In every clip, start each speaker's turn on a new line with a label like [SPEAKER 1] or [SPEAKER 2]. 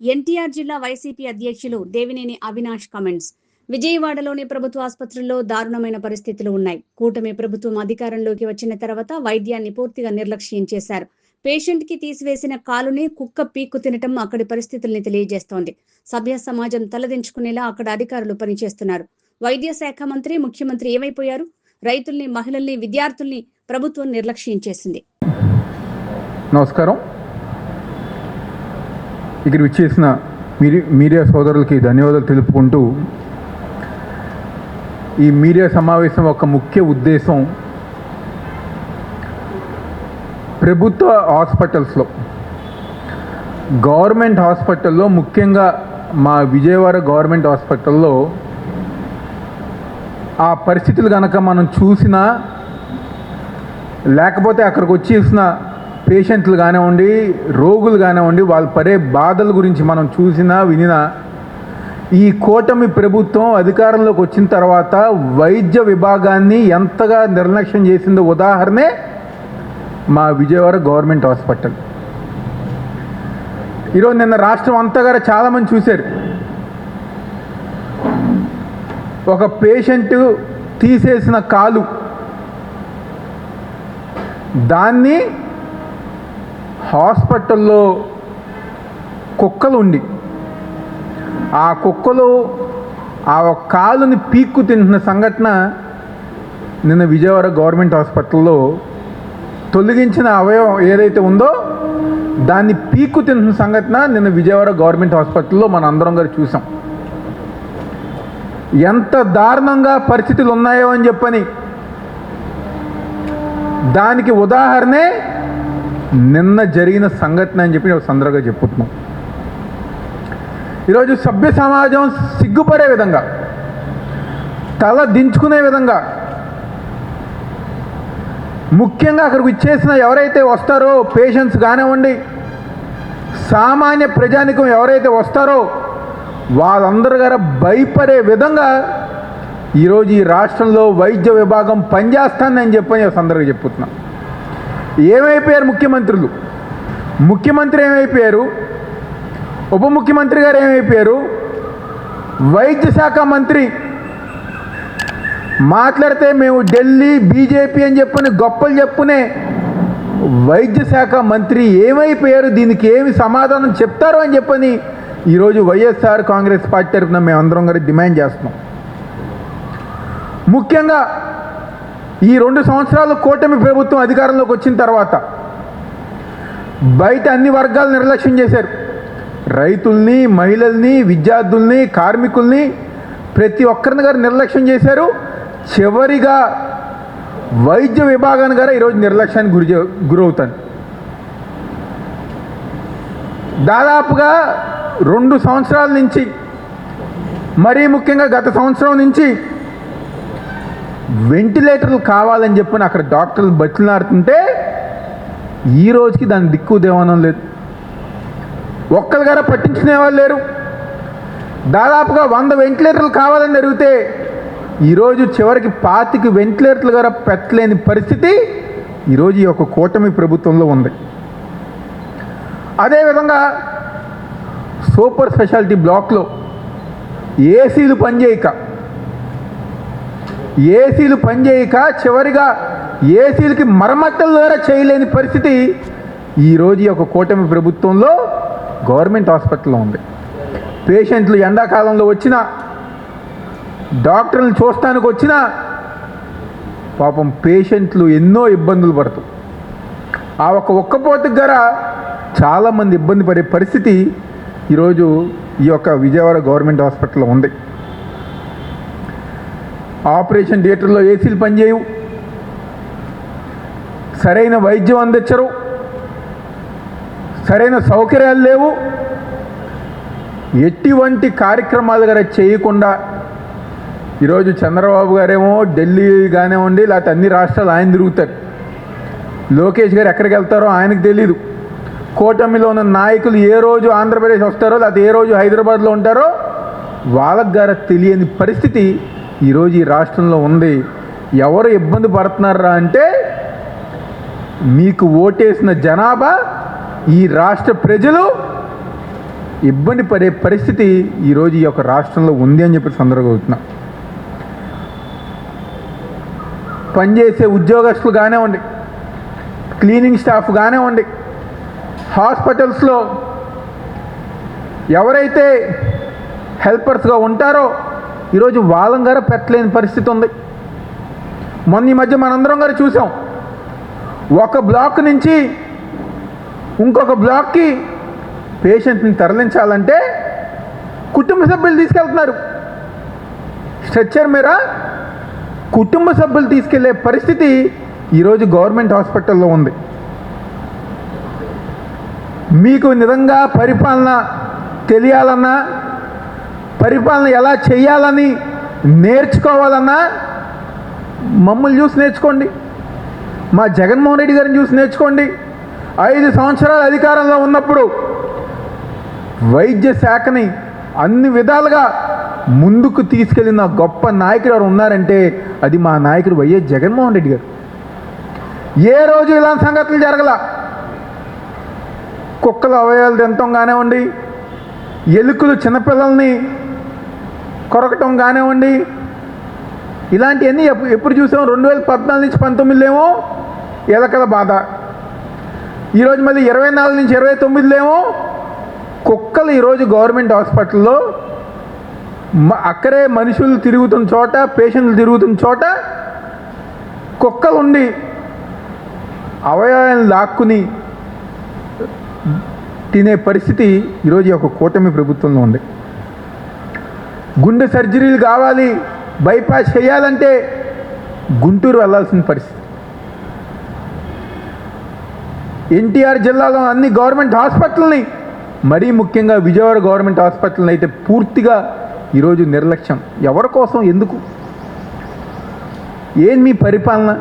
[SPEAKER 1] ఎన్టీఆర్ జిల్లా వైసీపీ అధ్యక్షులు దేవినేని అవినాష్ కమెంట్స్. విజయవాడలోని ప్రభుత్వ ఆసుపత్రుల్లో దారుణమైన పరిస్థితులు ఉన్నాయి. కూటమి ప్రభుత్వం అధికారంలోకి వచ్చిన తర్వాత వైద్యాన్ని పూర్తిగా నిర్లక్ష్యం చేశారు. పేషెంట్ కి తీసివేసిన కాలుని కుక్క పీక్కు తినటం అక్కడి పరిస్థితుల్ని తెలియజేస్తోంది. సభ్య సమాజం తలదించుకునేలా అక్కడ అధికారులు పనిచేస్తున్నారు. వైద్య శాఖ మంత్రి, ముఖ్యమంత్రి ఏమైపోయారు? రైతుల్ని, మహిళల్ని, విద్యార్థుల్ని ప్రభుత్వం నిర్లక్ష్యం చేసింది.
[SPEAKER 2] నమస్కారం. ఇక్కడ విచ్చేసిన మీడియా సోదరులకి ధన్యవాదాలు తెలుపుకుంటూ, ఈ మీడియా సమావేశం ఒక ముఖ్య ఉద్దేశం ప్రభుత్వ హాస్పిటల్స్లో, గవర్నమెంట్ హాస్పిటల్లో, ముఖ్యంగా మా విజయవాడ గవర్నమెంట్ హాస్పిటల్లో ఆ పరిస్థితులు కనుక మనం చూసినా, లేకపోతే అక్కడికి వచ్చేసిన పేషెంట్లు కానివ్వండి, రోగులు కానివ్వండి, వాళ్ళు పడే బాధల గురించి మనం చూసినా వినినా, ఈ కూటమి ప్రభుత్వం అధికారంలోకి వచ్చిన తర్వాత వైద్య విభాగాన్ని ఎంతగా నిర్లక్ష్యం చేసిందో ఉదాహరణే మా విజయవాడ గవర్నమెంట్ హాస్పిటల్. ఈరోజు నిన్న రాష్ట్రం అంతగా చాలామంది చూశారు. ఒక పేషెంట్ తీసేసిన కాలు, దాన్ని హాస్పిటల్లో కుక్కలు ఉండి, ఆ కుక్కలు ఆ కాలుని పీక్కు తింటున్న సంఘటన నిన్న విజయవాడ గవర్నమెంట్ హాస్పిటల్లో తొలగించిన అవయవం ఏదైతే ఉందో దాన్ని పీక్కు తింటున్న సంఘటన నిన్న విజయవాడ గవర్నమెంట్ హాస్పిటల్లో మన అందరం గారు చూసాం. ఎంత దారుణంగా పరిస్థితులు ఉన్నాయో అని చెప్పని దానికి ఉదాహరణే నిన్న జరిగిన సంఘటన అని చెప్పి సందర్భంగా చెప్పుతున్నాం. ఈరోజు సభ్య సమాజం సిగ్గుపడే విధంగా, తల దించుకునే విధంగా, ముఖ్యంగా అక్కడికి ఇచ్చేసిన ఎవరైతే వస్తారో పేషెంట్స్ కానివ్వండి, సామాన్య ప్రజానికం ఎవరైతే వస్తారో వాళ్ళందరూ గారు భయపడే విధంగా ఈరోజు ఈ రాష్ట్రంలో వైద్య విభాగం పనిచేస్తానని చెప్పని సందర్భంగా చెప్పుతున్నాం. ఏమైపోయారు ముఖ్యమంత్రులు? ముఖ్యమంత్రి ఏమైపోయారు? ఉప ముఖ్యమంత్రి గారు ఏమైపోయారు? వైద్య శాఖ మంత్రి మాట్లాడితే మేము ఢిల్లీ బీజేపీ అని చెప్పని గొప్పలు చెప్పుకునే వైద్య శాఖ మంత్రి ఏమైపోయారు? దీనికి ఏమి సమాధానం చెప్తారు అని చెప్పని ఈరోజు వైఎస్ఆర్ కాంగ్రెస్ పార్టీ తరఫున మేమందరం గారు డిమాండ్ చేస్తున్నాం. ముఖ్యంగా ఈ 2 సంవత్సరాలు కూటమి ప్రభుత్వం అధికారంలోకి వచ్చిన తర్వాత బయట అన్ని వర్గాలు నిర్లక్ష్యం చేశారు. రైతుల్ని, మహిళల్ని, విద్యార్థుల్ని, కార్మికుల్ని, ప్రతి ఒక్కరిని గారు నిర్లక్ష్యం చేశారు. చివరిగా వైద్య విభాగాన్ని గారు ఈరోజు నిర్లక్ష్యానికి గురవుతాను. దాదాపుగా 2 సంవత్సరాల నుంచి, మరీ ముఖ్యంగా గత సంవత్సరం నుంచి వెంటిలేటర్లు కావాలని చెప్పని అక్కడ డాక్టర్లు బతిలాడుతుంటే ఈ రోజుకి దాని దిక్కు దేవనం లేదు. ఒక్కరు గారా పట్టించుకునే వాళ్ళు లేరు. దాదాపుగా 100 వెంటిలేటర్లు కావాలని అడిగితే ఈరోజు చివరికి 25 వెంటిలేటర్లు గారా పెట్టలేని పరిస్థితి ఈరోజు ఈ యొక్క కూటమి ప్రభుత్వంలో ఉంది. అదేవిధంగా సూపర్ స్పెషాలిటీ బ్లాక్లో ఏసీలు పనిచేయక చివరిగా ఏసీలకి మరమ్మతుల ద్వారా చేయలేని పరిస్థితి ఈరోజు ఈ యొక్క కూటమి ప్రభుత్వంలో గవర్నమెంట్ హాస్పిటల్లో ఉంది. పేషెంట్లు ఎండాకాలంలో వచ్చినా, డాక్టర్లను చూడటానికి వచ్చినా పాపం పేషెంట్లు ఎన్నో ఇబ్బందులు పడుతూ ఆ ఒక్కపోతకు గారా చాలామంది ఇబ్బంది పడే పరిస్థితి ఈరోజు ఈ యొక్క విజయవాడ గవర్నమెంట్ హాస్పిటల్లో ఉంది. ఆపరేషన్ థియేటర్లో ఏసీలు పనిచేయవు, సరైన వైద్యం అందించరు, సరైన సౌకర్యాలు లేవు. ఎటువంటి కార్యక్రమాలు గారు చేయకుండా ఈరోజు చంద్రబాబు గారేమో ఢిల్లీ కానివ్వండి, లేకపోతే అన్ని రాష్ట్రాలు ఆయన తిరుగుతారు. లోకేష్ గారు ఎక్కడికి వెళ్తారో ఆయనకు తెలీదు. కూటమిలో ఉన్న నాయకులు ఏ రోజు ఆంధ్రప్రదేశ్ వస్తారో, లేకపోతే ఏ రోజు హైదరాబాద్లో ఉంటారో వాళ్ళకు గారు తెలియని పరిస్థితి ఈరోజు ఈ రాష్ట్రంలో ఉంది. ఎవరు ఇబ్బంది పడుతున్నారా అంటే మీకు ఓటేసిన జనాభా, ఈ రాష్ట్ర ప్రజలు ఇబ్బంది పడే పరిస్థితి ఈరోజు ఈ యొక్క రాష్ట్రంలో ఉంది అని చెప్పి సందర్భమవుతున్నా. పనిచేసే ఉద్యోగస్తులు కానివ్వండి, క్లీనింగ్ స్టాఫ్ కానివ్వండి, హాస్పిటల్స్లో ఎవరైతే హెల్పర్స్గా ఉంటారో ఈరోజు వాళ్ళం గారు పెట్టలేని పరిస్థితి ఉంది. మొన్న ఈ మధ్య మనందరం గారు చూసాం, ఒక బ్లాక్ నుంచి ఇంకొక బ్లాక్కి పేషెంట్ని తరలించాలంటే కుటుంబ సభ్యులు తీసుకెళ్తున్నారు. స్ట్రెచ్చర్ మీద కుటుంబ సభ్యులు తీసుకెళ్లే పరిస్థితి ఈరోజు గవర్నమెంట్ హాస్పిటల్లో ఉంది. మీకు నిజంగా పరిపాలన తెలియాలన్నా, పరిపాలన ఎలా చేయాలని నేర్చుకోవాలన్నా మమ్మల్ని చూసి నేర్చుకోండి, మా జగన్మోహన్ రెడ్డి గారిని చూసి నేర్చుకోండి. 5 సంవత్సరాల అధికారంలో ఉన్నప్పుడు వైద్య శాఖని అన్ని విధాలుగా ముందుకు తీసుకెళ్ళిన గొప్ప నాయకుడు ఎవరు ఉన్నారంటే అది మా నాయకుడు వైఎస్ జగన్మోహన్ రెడ్డి గారు. ఏ రోజు ఇలాంటి సంగతులు జరగల. కుక్కల అవయవాలు తినటం కానివ్వండి, ఎలుకలు చిన్నపిల్లల్ని కొరకటం కానివ్వండి, ఇలాంటివన్నీ ఎప్పుడు చూసాం? 2014 నుంచి 19 ఎలకల బాధ, ఈరోజు మళ్ళీ 24 నుంచి 29 కుక్కలు. ఈరోజు గవర్నమెంట్ హాస్పిటల్లో అక్కడే మనుషులు తిరుగుతున్న చోట, పేషెంట్లు తిరుగుతున్న చోట కుక్కలు ఉండి అవయవాలను లాక్కుని తినే పరిస్థితి ఈరోజు ఒక కూటమి ప్రభుత్వంలో ఉంది. గుండె సర్జరీలు కావాలి, బైపాస్ చేయాలంటే గుంటూరు వెళ్ళాల్సిన పరిస్థితి. ఎన్టీఆర్ జిల్లాలో అన్ని గవర్నమెంట్ హాస్పిటల్ని, మరీ ముఖ్యంగా విజయవాడ గవర్నమెంట్ హాస్పిటల్ని అయితే పూర్తిగా ఈరోజు నిర్లక్ష్యం. ఎవరి కోసం? ఎందుకు? ఏం మీ పరిపాలన?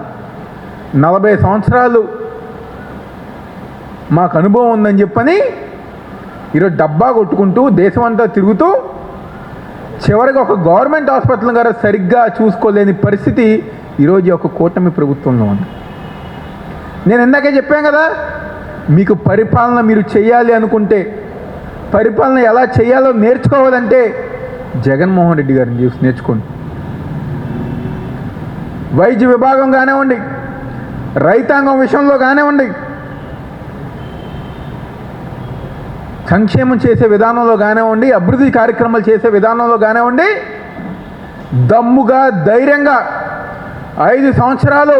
[SPEAKER 2] 40 సంవత్సరాలు మాకు అనుభవం ఉందని చెప్పని ఈరోజు డబ్బా కొట్టుకుంటూ దేశమంతా తిరుగుతూ చివరికి ఒక గవర్నమెంట్ హాస్పిటల్ గారు సరిగ్గా చూసుకోలేని పరిస్థితి ఈరోజు ఒక కూటమి ప్రభుత్వంలో ఉంది. నేను ఇందాకే చెప్పాను కదా, మీకు పరిపాలన మీరు చేయాలి అనుకుంటే, పరిపాలన ఎలా చేయాలో నేర్చుకోవాలంటే జగన్మోహన్ రెడ్డి గారిని చూసి నేర్చుకోండి. వైద్య విభాగం కానివ్వండి, రైతాంగం విషయంలో కానివ్వండి, సంక్షేమం చేసే విధానంలో కానివ్వండి, అభివృద్ధి కార్యక్రమాలు చేసే విధానంలో కానివ్వండి, దమ్ముగా ధైర్యంగా 5 సంవత్సరాలు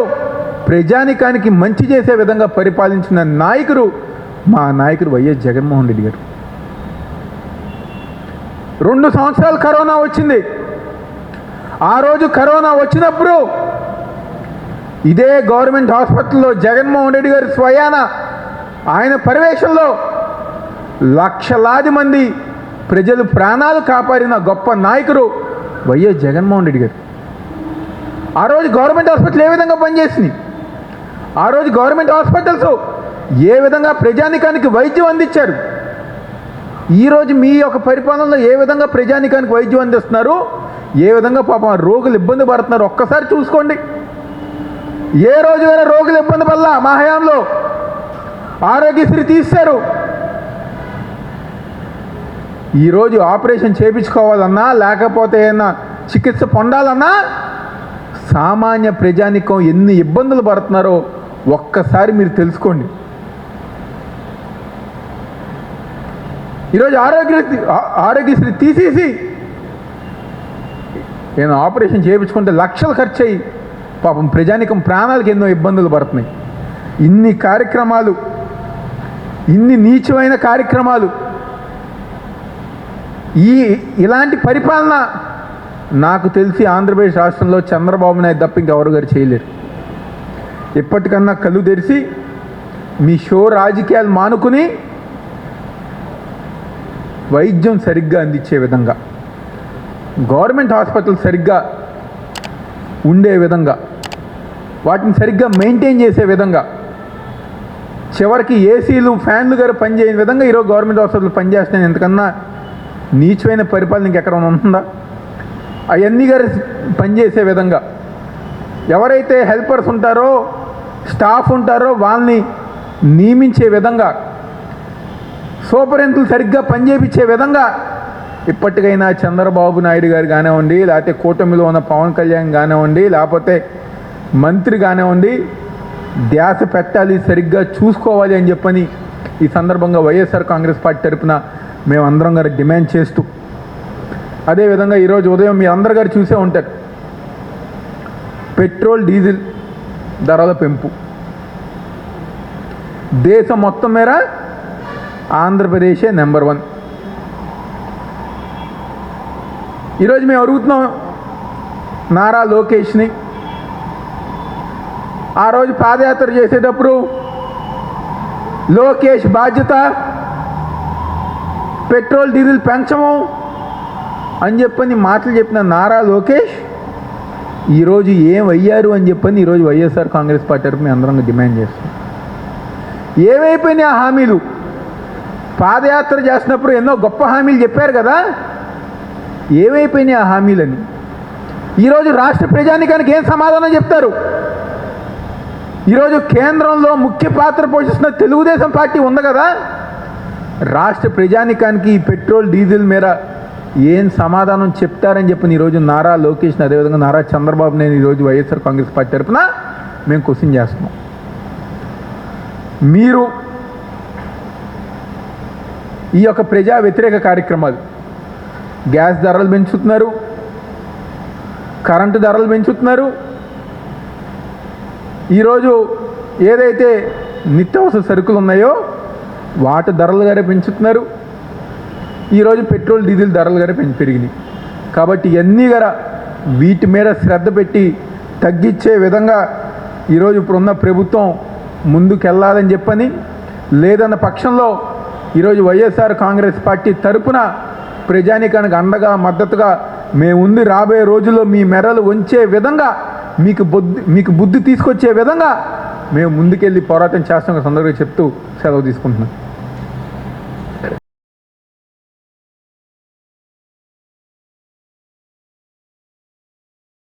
[SPEAKER 2] ప్రజానికానికి మంచి చేసే విధంగా పరిపాలించిన నాయకుడు మా నాయకుడు వైఎస్ జగన్మోహన్ రెడ్డి గారు. 2 సంవత్సరాలు కరోనా వచ్చింది. ఆ రోజు కరోనా వచ్చినప్పుడు ఇదే గవర్నమెంట్ హాస్పిటల్లో జగన్మోహన్ రెడ్డి గారి స్వయాన ఆయన పర్యవేక్షణలో లక్షలాది మంది ప్రజలు ప్రాణాలు కాపాడిన గొప్ప నాయకుడు వైఎస్ జగన్మోహన్ రెడ్డి గారు. ఆ రోజు గవర్నమెంట్ హాస్పిటల్ ఏ విధంగా పనిచేసింది? ఆ రోజు గవర్నమెంట్ హాస్పిటల్స్ ఏ విధంగా ప్రజానికానికి వైద్యం అందించారు? ఈరోజు మీ యొక్క పరిపాలనలో ఏ విధంగా ప్రజానికానికి వైద్యం అందిస్తున్నారు, ఏ విధంగా పాపం రోగులు ఇబ్బంది పడుతున్నారు ఒక్కసారి చూసుకోండి. ఏ రోజు వేరే రోగులు ఇబ్బంది పడలా. మా హయాంలో ఆరోగ్యశ్రీ తీశారు. ఈరోజు ఆపరేషన్ చేయించుకోవాలన్నా, లేకపోతే ఏదైనా చికిత్స పొందాలన్నా సామాన్య ప్రజానికం ఎన్ని ఇబ్బందులు పడుతున్నారో ఒక్కసారి మీరు తెలుసుకోండి. ఈరోజు ఆరోగ్యశ్రీ తీసేసి నేను ఆపరేషన్ చేయించుకుంటే లక్షలు ఖర్చు అయ్యి పాపం ప్రజానికం ప్రాణాలకు ఎన్నో ఇబ్బందులు పడుతున్నాయి. ఇన్ని కార్యక్రమాలు, ఇన్ని నీచమైన కార్యక్రమాలు, ఇలాంటి పరిపాలన నాకు తెలిసి ఆంధ్రప్రదేశ్ రాష్ట్రంలో చంద్రబాబు నాయుడు తప్ప ఇంకెవరు గారు చేయలేరు. ఇప్పటికన్నా కళ్ళు తెరిచి మీ షో రాజకీయాలు మానుకుని వైద్యం సరిగ్గా అందించే విధంగా, గవర్నమెంట్ హాస్పిటల్ సరిగ్గా ఉండే విధంగా, వాటిని సరిగ్గా మెయింటైన్ చేసే విధంగా, చివరికి ఏసీలు ఫ్యాన్లు గారు పనిచేయని విధంగా ఈరోజు గవర్నమెంట్ హాస్పిటల్ పనిచేస్తున్నాయి. ఎంతకన్నా నీచమైన పరిపాలన ఇంకెక్కడ ఉంటుందా? అవన్నీ గారు పనిచేసే విధంగా, ఎవరైతే హెల్పర్స్ ఉంటారో, స్టాఫ్ ఉంటారో వాళ్ళని నియమించే విధంగా, సూపరింతులు సరిగ్గా పనిచేయించే విధంగా ఇప్పటికైనా చంద్రబాబు నాయుడు గారు కానివ్వండి, లేకపోతే కూటమిలో ఉన్న పవన్ కళ్యాణ్ కానివ్వండి, లేకపోతే మంత్రి కానివ్వండి, ధ్యాస పెట్టాలి, సరిగ్గా చూసుకోవాలి అని చెప్పని ఈ సందర్భంగా వైఎస్ఆర్ కాంగ్రెస్ పార్టీ తరఫున మేమందరం గారు డిమాండ్ చేస్తూ, అదేవిధంగా ఈరోజు ఉదయం మీ అందరు గారు చూసే ఉంటారు పెట్రోల్ డీజిల్ ధరల పెంపు. దేశం మొత్తం మేర ఆంధ్రప్రదేశే నెంబర్ 1. ఈరోజు మేము అడుగుతున్నాం నారా లోకేష్ని, ఆ రోజు పాదయాత్ర చేసేటప్పుడు లోకేష్ బాధ్యత పెట్రోల్ డీజిల్ పెంచము అని చెప్పని మాటలు చెప్పిన నారా లోకేష్ ఈరోజు ఏమయ్యారు అని చెప్పని ఈరోజు వైఎస్ఆర్ కాంగ్రెస్ పార్టీ తరఫున మేము అందరం డిమాండ్ చేస్తాం. ఏమైపోయినాయి ఆ హామీలు? పాదయాత్ర చేసినప్పుడు ఎన్నో గొప్ప హామీలు చెప్పారు కదా, ఏమైపోయినాయి ఆ హామీలని? ఈరోజు రాష్ట్ర ప్రజానికానికి ఏం సమాధానం చెప్తారు? ఈరోజు కేంద్రంలో ముఖ్య పాత్ర పోషిస్తున్న తెలుగుదేశం పార్టీ ఉంది కదా, రాష్ట్ర ప్రజానికానికి ఈ పెట్రోల్ డీజిల్ మీద ఏం సమాధానం చెప్తారని చెప్పి ఈరోజు నారా లోకేష్ని, అదేవిధంగా నారా చంద్రబాబు నాయుడు ఈరోజు వైఎస్ఆర్ కాంగ్రెస్ పార్టీ తరఫున మేము క్వశ్చన్ చేస్తున్నాం. మీరు ఈ యొక్క ప్రజా వ్యతిరేక కార్యక్రమాలు, గ్యాస్ ధరలు పెంచుతున్నారు, కరెంటు ధరలు పెంచుతున్నారు, ఈరోజు ఏదైతే నిత్యావసర సరుకులు ఉన్నాయో వాటి ధరలు గారే పెంచుతున్నారు, ఈరోజు పెట్రోల్ డీజిల్ ధరలు గారే పెరిగినాయి. కాబట్టి ఇవన్నీ గారా వీటి మీద శ్రద్ధ పెట్టి తగ్గించే విధంగా ఈరోజు ఇప్పుడున్న ప్రభుత్వం ముందుకెళ్ళాలని చెప్పని, లేదన్న పక్షంలో ఈరోజు వైఎస్ఆర్ కాంగ్రెస్ పార్టీ తరపున ప్రజానికానికి అండగా మద్దతుగా మేముంది, రాబోయే రోజుల్లో మీ మెరలు వంచే విధంగా మీకు బుద్ధి తీసుకొచ్చే విధంగా మేము ముందుకెళ్ళి పోరాటం చేస్తాం సందర్భంగా చెప్తూ సెలవు తీసుకుంటున్నాం.